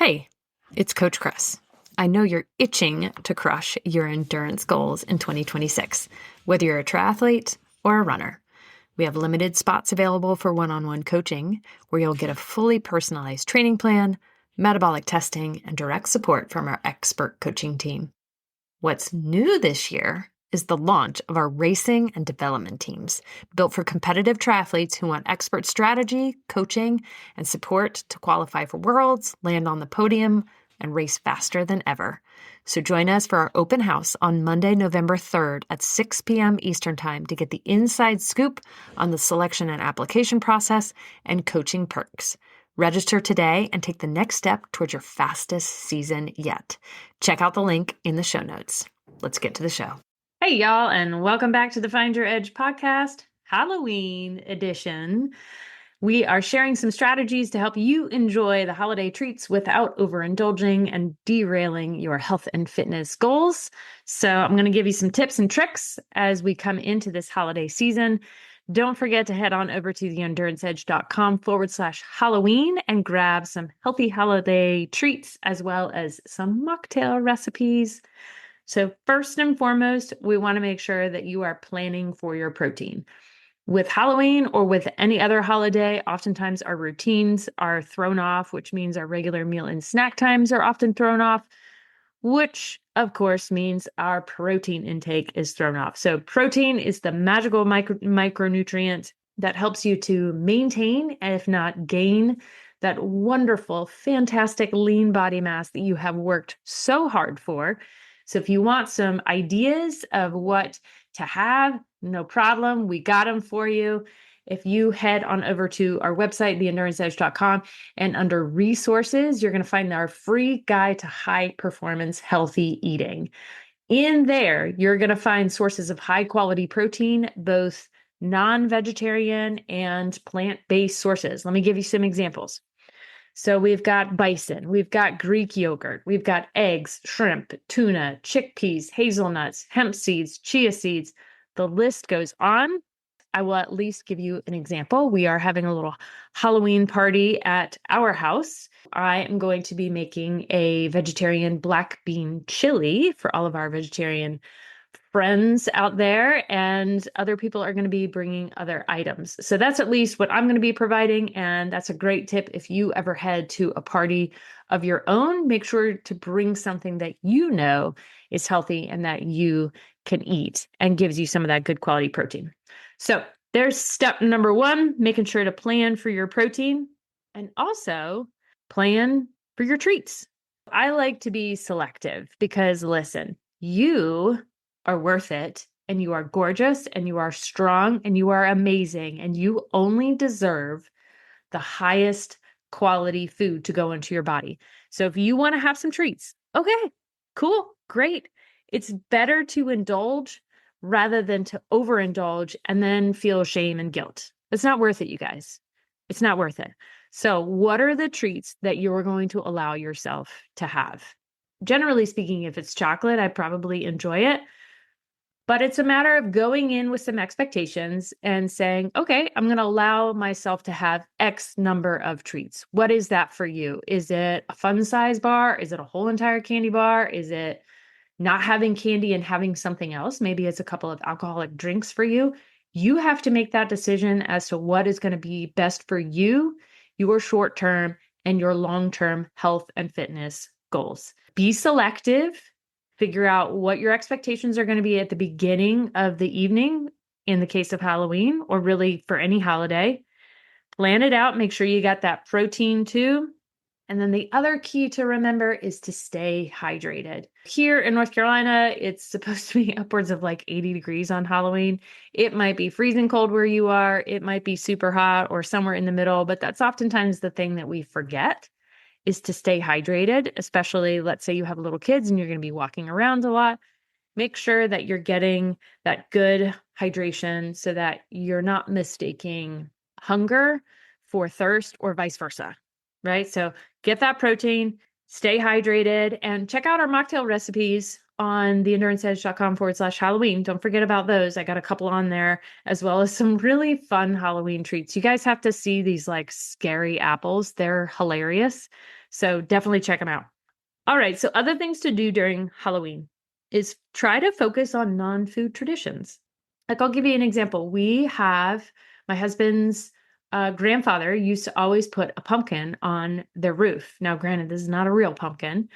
Hey, it's Coach Chris. I know you're itching to crush your endurance goals in 2026, whether you're a triathlete or a runner. We have limited spots available for one-on-one coaching, where you'll get a fully personalized training plan, metabolic testing, and direct support from our expert coaching team. What's new this year is the launch of our racing and development teams, built for competitive triathletes who want expert strategy, coaching, and support to qualify for worlds, land on the podium, and race faster than ever. So join us for our open house on Monday, November 3rd at 6 p.m. Eastern Time to get the inside scoop on the selection and application process and coaching perks. Register today and take the next step towards your fastest season yet. Check out the link in the show notes. Let's get to the show. Hey, y'all, and welcome back to the Find Your Edge podcast, Halloween edition. We are sharing some strategies to help you enjoy the holiday treats without overindulging and derailing your health and fitness goals. So I'm going to give you some tips and tricks as we come into this holiday season. Don't forget to head on over to theenduranceedge.com/Halloween and grab some healthy holiday treats as well as some mocktail recipes. So first and foremost, we want to make sure that you are planning for your protein. With Halloween or with any other holiday, oftentimes our routines are thrown off, which means our regular meal and snack times are often thrown off, which of course means our protein intake is thrown off. So protein is the magical micronutrient that helps you to maintain, if not gain, that wonderful, fantastic lean body mass that you have worked so hard for. So if you want some ideas of what to have, no problem. We got them for you. If you head on over to our website, theenduranceedge.com, and under resources, you're going to find our free guide to high performance healthy eating. In there, you're going to find sources of high quality protein, both non-vegetarian and plant-based sources. Let me give you some examples. So we've got bison, we've got Greek yogurt, we've got eggs, shrimp, tuna, chickpeas, hazelnuts, hemp seeds, chia seeds. The list goes on. I will at least give you an example. We are having a little Halloween party at our house. I am going to be making a vegetarian black bean chili for all of our vegetarian friends out there, and other people are going to be bringing other items. So that's at least what I'm going to be providing. And that's a great tip. If you ever head to a party of your own, make sure to bring something that you know is healthy and that you can eat and gives you some of that good quality protein. So there's step number one, making sure to plan for your protein and also plan for your treats. I like to be selective because listen, you are worth it, and you are gorgeous, and you are strong, and you are amazing, and you only deserve the highest quality food to go into your body. So if you want to have some treats, okay, cool, great. It's better to indulge rather than to overindulge and then feel shame and guilt. It's not worth it, you guys. It's not worth it. So what are the treats that you're going to allow yourself to have? Generally speaking, if it's chocolate, I probably enjoy it. But it's a matter of going in with some expectations and saying, okay, I'm going to allow myself to have X number of treats. What is that for you? Is it a fun size bar? Is it a whole entire candy bar? Is it not having candy and having something else? Maybe it's a couple of alcoholic drinks for you. You have to make that decision as to what is going to be best for you, your short-term and your long-term health and fitness goals. Be selective. Figure out what your expectations are going to be at the beginning of the evening in the case of Halloween, or really for any holiday. Plan it out. Make sure you got that protein too. And then the other key to remember is to stay hydrated. Here in North Carolina, it's supposed to be upwards of like 80 degrees on Halloween. It might be freezing cold where you are. It might be super hot or somewhere in the middle, but that's oftentimes the thing that we forget, is to stay hydrated, especially let's say you have little kids and you're going to be walking around a lot. Make sure that you're getting that good hydration so that you're not mistaking hunger for thirst or vice versa, right? So get that protein, stay hydrated, and check out our mocktail recipes on theenduranceedge.com/Halloween. Don't forget about those. I got a couple on there, as well as some really fun Halloween treats. You guys have to see these like scary apples. They're hilarious. So definitely check them out. All right. So other things to do during Halloween is try to focus on non-food traditions. Like I'll give you an example. My husband's grandfather used to always put a pumpkin on their roof. Now, granted, this is not a real pumpkin.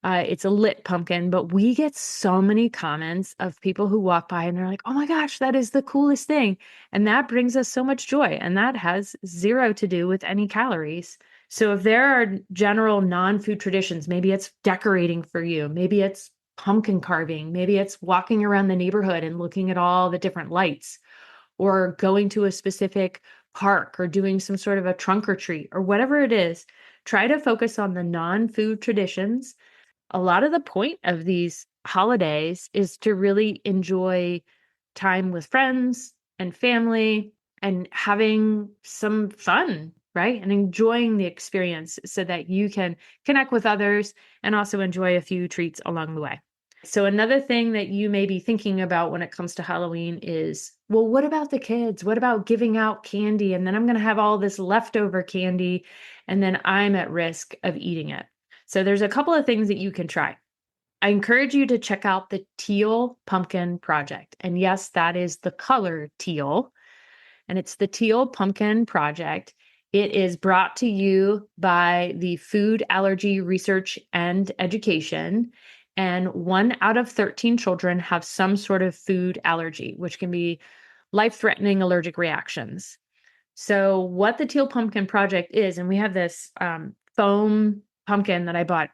It's a lit pumpkin, but we get so many comments of people who walk by and they're like, oh my gosh, that is the coolest thing. And that brings us so much joy. And that has zero to do with any calories. So if there are general non-food traditions, maybe it's decorating for you, maybe it's pumpkin carving, maybe it's walking around the neighborhood and looking at all the different lights, or going to a specific park or doing some sort of a trunk or treat or whatever it is, try to focus on the non-food traditions. A lot of the point of these holidays is to really enjoy time with friends and family and having some fun, right? And enjoying the experience so that you can connect with others and also enjoy a few treats along the way. So, another thing that you may be thinking about when it comes to Halloween is, well, what about the kids? What about giving out candy? And then I'm going to have all this leftover candy, and then I'm at risk of eating it. So there's a couple of things that you can try. I encourage you to check out the Teal Pumpkin Project. And yes, that is the color teal. And it's the Teal Pumpkin Project. It is brought to you by the Food Allergy Research and Education. And 1 out of 13 children have some sort of food allergy, which can be life-threatening allergic reactions. So what the Teal Pumpkin Project is, and we have this foam pumpkin that I bought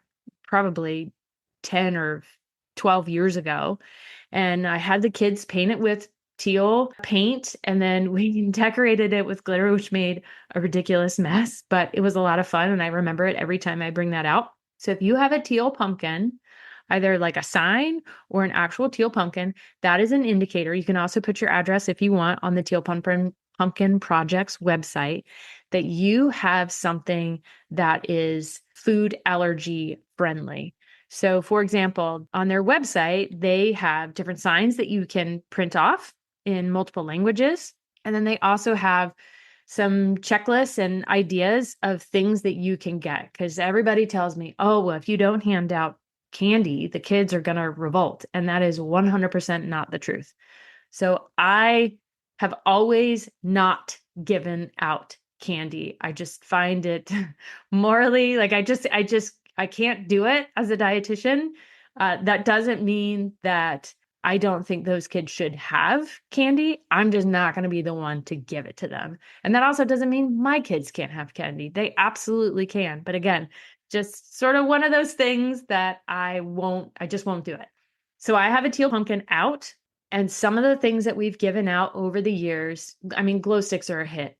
probably 10 or 12 years ago. And I had the kids paint it with teal paint, and then we decorated it with glitter, which made a ridiculous mess, but it was a lot of fun. And I remember it every time I bring that out. So if you have a teal pumpkin, either like a sign or an actual teal pumpkin, that is an indicator. You can also put your address if you want on the Teal Pumpkin Project's website that you have something that is food allergy friendly. So, for example, on their website, they have different signs that you can print off in multiple languages. And then they also have some checklists and ideas of things that you can get. Because everybody tells me, oh, well, if you don't hand out candy, the kids are going to revolt. And that is 100% not the truth. So I have always not given out candy. I just find it morally, like I can't do it as a dietitian. That doesn't mean that I don't think those kids should have candy. I'm just not going to be the one to give it to them. And that also doesn't mean my kids can't have candy. They absolutely can. But again, just sort of one of those things that I just won't do it. So I have a teal pumpkin out, and some of the things that we've given out over the years, I mean, glow sticks are a hit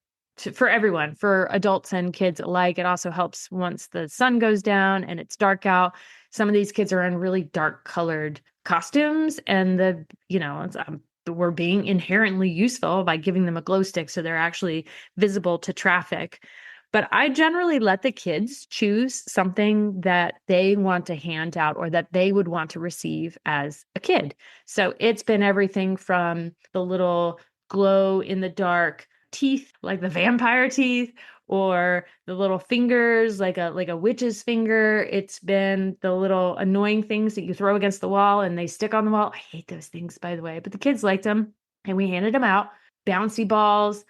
for everyone, for adults and kids alike. It also helps once the sun goes down and it's dark out. Some of these kids are in really dark colored costumes, and we're being inherently useful by giving them a glow stick so they're actually visible to traffic. But I generally let the kids choose something that they want to hand out or that they would want to receive as a kid. So it's been everything from the little glow in the dark teeth, like the vampire teeth, or the little fingers, like a witch's finger. It's been the little annoying things that you throw against the wall and they stick on the wall. I hate those things, by the way, but the kids liked them and we handed them out. Bouncy balls,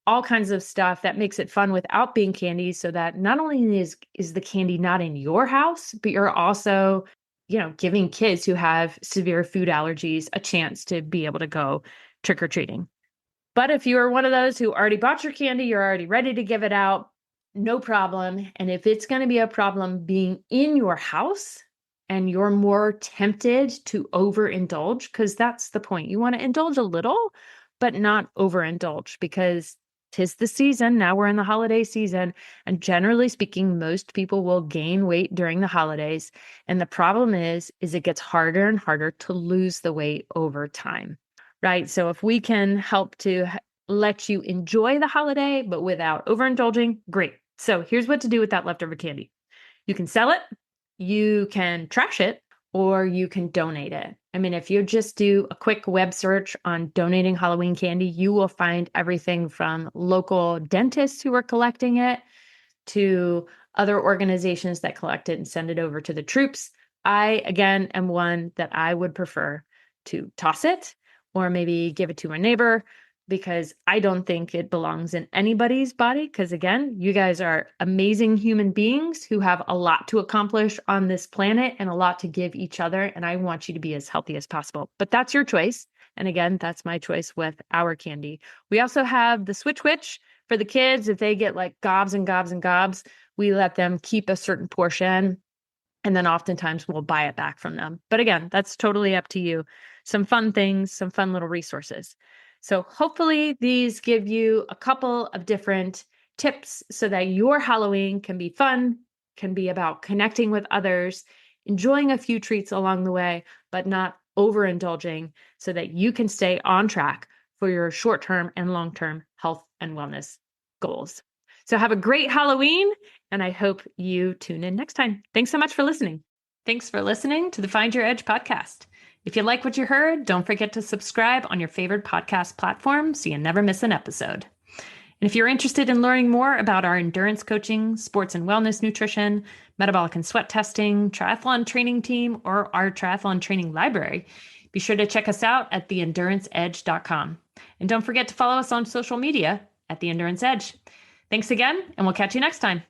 all kinds of stuff that makes it fun without being candy, so that not only is the candy not in your house, but you're also, giving kids who have severe food allergies a chance to be able to go trick-or-treating. But if you are one of those who already bought your candy, you're already ready to give it out, no problem. And if it's going to be a problem being in your house and you're more tempted to overindulge, because that's the point. You want to indulge a little, but not overindulge, because 'tis the season. Now we're in the holiday season. And generally speaking, most people will gain weight during the holidays. And the problem is it gets harder and harder to lose the weight over time. Right. So if we can help to let you enjoy the holiday, but without overindulging, great. So here's what to do with that leftover candy. You can sell it, you can trash it, or you can donate it. I mean, if you just do a quick web search on donating Halloween candy, you will find everything from local dentists who are collecting it to other organizations that collect it and send it over to the troops. I, again, am one that I would prefer to toss it or maybe give it to my neighbor because I don't think it belongs in anybody's body. Because again, you guys are amazing human beings who have a lot to accomplish on this planet and a lot to give each other. And I want you to be as healthy as possible. But that's your choice. And again, that's my choice with our candy. We also have the Switch Witch for the kids. If they get like gobs and gobs and gobs, we let them keep a certain portion. And then oftentimes we'll buy it back from them. But again, that's totally up to you. Some fun things, some fun little resources. So hopefully these give you a couple of different tips so that your Halloween can be fun, can be about connecting with others, enjoying a few treats along the way, but not overindulging so that you can stay on track for your short-term and long-term health and wellness goals. So have a great Halloween, and I hope you tune in next time. Thanks so much for listening. Thanks for listening to the Find Your Edge podcast. If you like what you heard, don't forget to subscribe on your favorite podcast platform so you never miss an episode. And if you're interested in learning more about our endurance coaching, sports and wellness nutrition, metabolic and sweat testing, triathlon training team, or our triathlon training library, be sure to check us out at theenduranceedge.com. And don't forget to follow us on social media at The Endurance Edge. Thanks again, and we'll catch you next time.